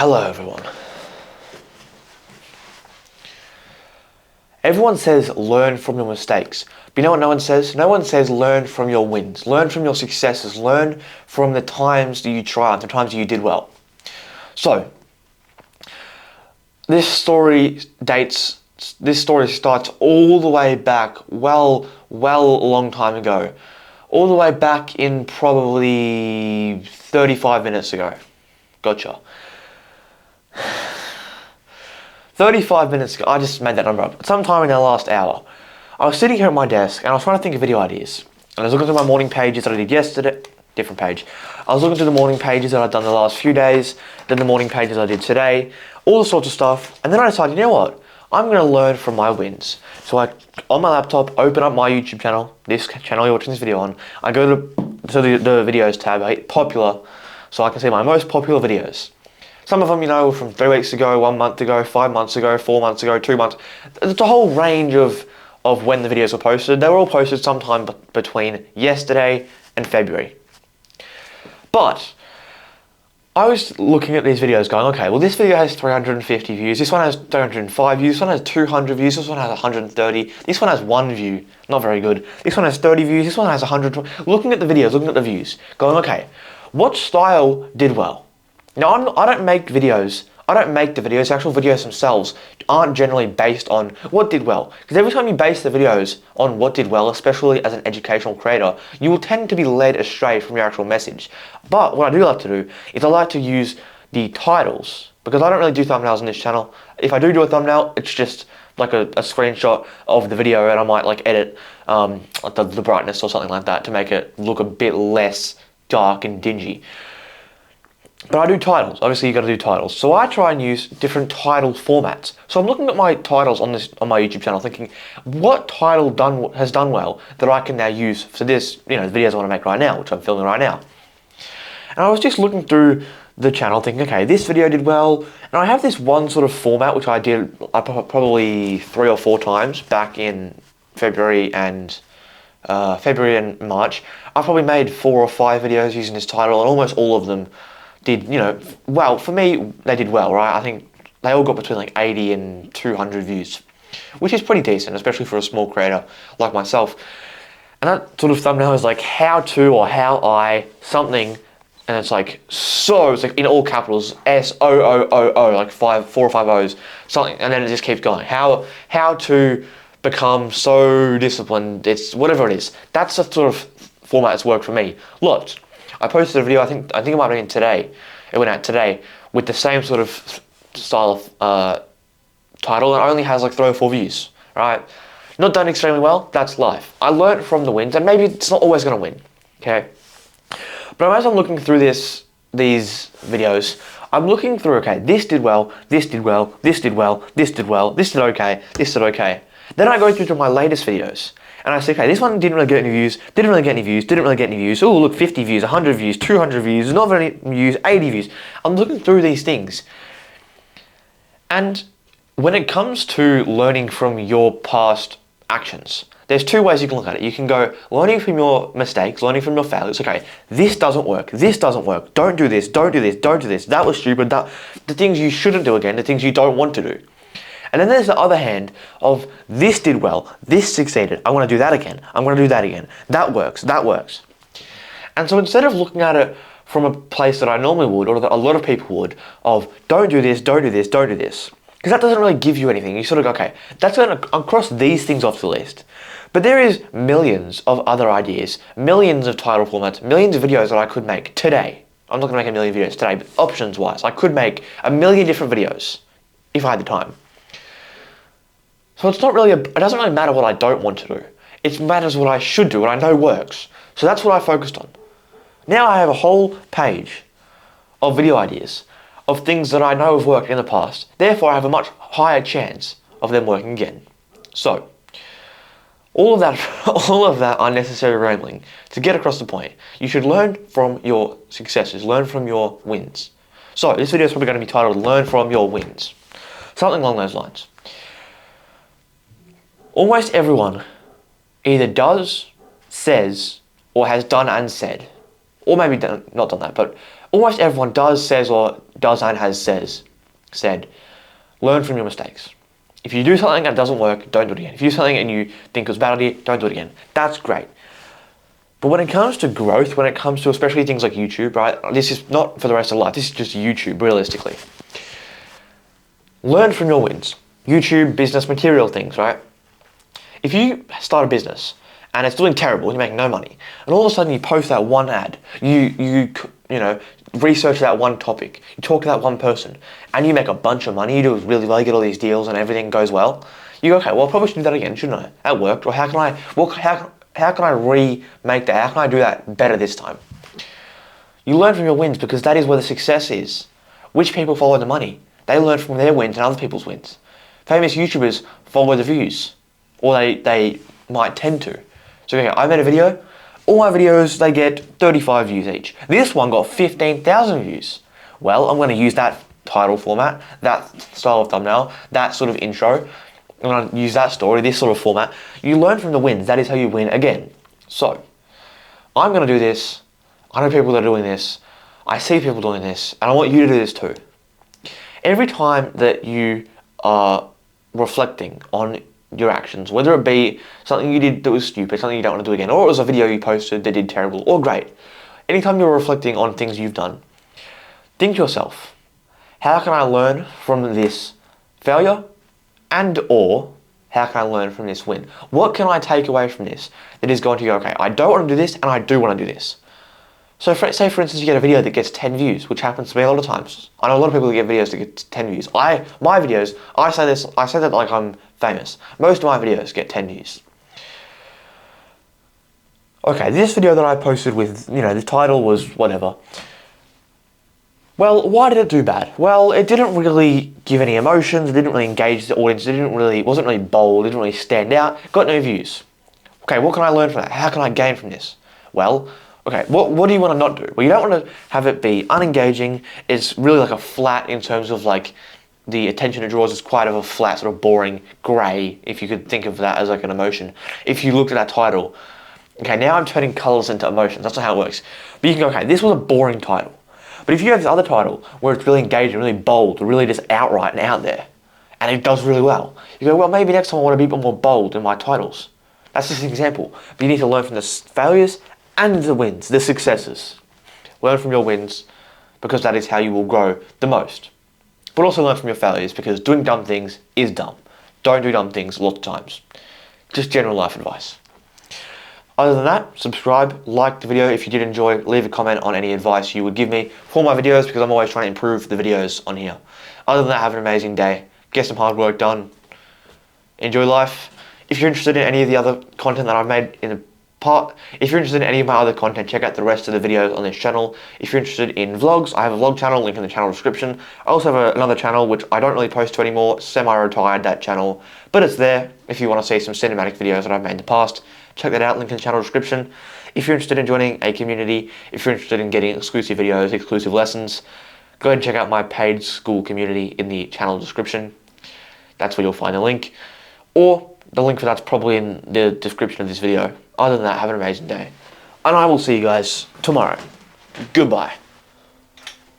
Hello everyone. Everyone says learn from your mistakes. But you know what no one says? No one says learn from your wins. Learn from your successes. Learn from the times that you tried, the times that you did well. So, this story starts all the way back, well a long time ago. All the way back in probably 35 minutes ago. Gotcha. 35 minutes ago, I just made that number up. Sometime in the last hour, I was sitting here at my desk and I was trying to think of video ideas. And I was looking through my morning pages that I did yesterday, different page. I was looking through the morning pages that I'd done the last few days, then the morning pages I did today, all the sorts of stuff. And then I decided, you know what? I'm going to learn from my wins. So I, on my laptop, open up my YouTube channel, this channel you're watching this video on. I go to the videos tab, I hit popular, so I can see my most popular videos. Some of them, you know, from 3 weeks ago, 1 month ago, 5 months ago, 4 months ago, 2 months. It's a whole range of when the videos were posted. They were all posted sometime between yesterday and February. But I was looking at these videos going, okay, well this video has 350 views, this one has 305 views, this one has 200 views, this one has 130, this one has 1 view, not very good. This one has 30 views, this one has 100. Looking at the videos, looking at the views, going, okay, what style did well? Now, I don't make videos. I don't make the videos. The actual videos themselves aren't generally based on what did well. Because every time you base the videos on what did well, especially as an educational creator, you will tend to be led astray from your actual message. But what I do like to do is I like to use the titles, because I don't really do thumbnails on this channel. If I do a thumbnail, it's just like a screenshot of the video, and I might like edit like the brightness or something like that to make it look a bit less dark and dingy. But I do titles. Obviously, you got to do titles. So I try and use different title formats. So I'm looking at my titles on my YouTube channel, thinking, what title has done well that I can now use for this, the videos I want to make right now, which I'm filming right now. And I was just looking through the channel, thinking, okay, this video did well, and I have this one sort of format which I did probably 3 or 4 times back in February and March. I probably made 4 or 5 videos using this title, and almost all of them did, well, for me, they did well, right? I think they all got between like 80 and 200 views, which is pretty decent, especially for a small creator like myself. And that sort of thumbnail is like how to or how I something, and it's like it's like in all capitals, SOOOO, like 4 or 5 O's, something, and then it just keeps going. How to become so disciplined, it's whatever it is. That's the sort of format that's worked for me. Look, I posted a video, I think it might have been today, it went out today, with the same sort of style of title, and it only has like 3 or 4 views, right? Not done extremely well, that's life. I learned from the wins, and maybe it's not always going to win, okay? But as I'm looking through these videos, I'm looking through, okay, this did well, this did well, this did well, this did well, this did okay, this did okay. Then I go through to my latest videos, and I say, okay, this one didn't really get any views, didn't really get any views, didn't really get any views. Oh, look, 50 views, 100 views, 200 views, not very views, 80 views. I'm looking through these things. And when it comes to learning from your past actions, there's 2 ways you can look at it. You can go learning from your mistakes, learning from your failures. Okay, this doesn't work, don't do this, don't do this, don't do this. That was stupid, the things you shouldn't do again, the things you don't want to do. And then there's the other hand of this did well, this succeeded, I want to do that again, I'm going to do that again. That works. And so instead of looking at it from a place that I normally would, or that a lot of people would, of don't do this, don't do this, don't do this, because that doesn't really give you anything. You sort of go, okay, that's going to cross these things off the list. But there is millions of other ideas, millions of title formats, millions of videos that I could make today. I'm not going to make a million videos today, but options-wise, I could make a million different videos if I had the time. So it doesn't really matter what I don't want to do. It matters what I should do, what I know works. So that's what I focused on. Now I have a whole page of video ideas, of things that I know have worked in the past. Therefore, I have a much higher chance of them working again. So, all of that unnecessary rambling, to get across the point, you should learn from your successes, learn from your wins. So, this video is probably going to be titled, Learn from Your Wins. Something along those lines. Almost everyone either does, says, or has done and said or maybe not done that, but almost everyone does, says, or does and has said, learn from your mistakes. If you do something and it doesn't work, don't do it again. If you do something and you think it was a bad idea, don't do it again. That's great. But when it comes to growth, when it comes to especially things like YouTube, right? This is not for the rest of life. This is just YouTube, realistically. Learn from your wins. YouTube, business, material things, right? If you start a business and it's doing terrible, you make no money, and all of a sudden you post that one ad, you know, research that one topic, you talk to that one person, and you make a bunch of money, you do really well, you get all these deals and everything goes well, you go, okay, well, I probably should do that again, shouldn't I? That worked. Or how can I remake that? How can I do that better this time? You learn from your wins because that is where the success is. Which people follow the money? They learn from their wins and other people's wins. Famous YouTubers follow the views, or they might tend to. So okay, I made a video, all my videos, they get 35 views each. This one got 15,000 views. Well, I'm going to use that title format, that style of thumbnail, that sort of intro. I'm going to use that story, this sort of format. You learn from the wins. That is how you win again. So, I'm going to do this. I know people that are doing this. I see people doing this. And I want you to do this too. Every time that you are reflecting on your actions, whether it be something you did that was stupid, something you don't want to do again, or it was a video you posted that did terrible or great. Anytime you're reflecting on things you've done, think to yourself, how can I learn from this failure? And or, how can I learn from this win? What can I take away from this that is going to go, okay, I don't want to do this and I do want to do this. So say for instance you get a video that gets 10 views, which happens to me a lot of times. I know a lot of people that get videos that get 10 views. My videos, I say that like I'm famous. Most of my videos get 10 views. Okay, this video that I posted with, the title was whatever. Well, why did it do bad? Well, it didn't really give any emotions, it didn't really engage the audience, it wasn't really bold, it didn't really stand out, got no views. Okay, what can I learn from that? How can I gain from this? Well, okay, what do you want to not do? Well, you don't want to have it be unengaging. It's really like a flat in terms of like the attention it draws is quite of a flat, sort of boring grey, if you could think of that as like an emotion. If you looked at that title, okay, now I'm turning colours into emotions. That's not how it works. But you can go, okay, this was a boring title. But if you have this other title where it's really engaging, really bold, really just outright and out there, and it does really well, you go, well, maybe next time I want to be a bit more bold in my titles. That's just an example. But you need to learn from the failures and the wins, the successes. Learn from your wins because that is how you will grow the most. But also learn from your failures because doing dumb things is dumb. Don't do dumb things lots of times. Just general life advice. Other than that, subscribe, like the video if you did enjoy, leave a comment on any advice you would give me for my videos because I'm always trying to improve the videos on here. Other than that, have an amazing day. Get some hard work done. Enjoy life. If you're interested in any of the other content that I've made in the if you're interested in any of my other content, check out the rest of the videos on this channel. If you're interested in vlogs, I have a vlog channel, link in the channel description. I also have another channel which I don't really post to anymore, semi-retired that channel, but it's there if you want to see some cinematic videos that I've made in the past. Check that out, link in the channel description. If you're interested in joining a community, if you're interested in getting exclusive videos, exclusive lessons, go ahead and check out my paid school community in the channel description. That's where you'll find the link. Or the link for that's probably in the description of this video. Other than that, have an amazing day. And I will see you guys tomorrow. Goodbye.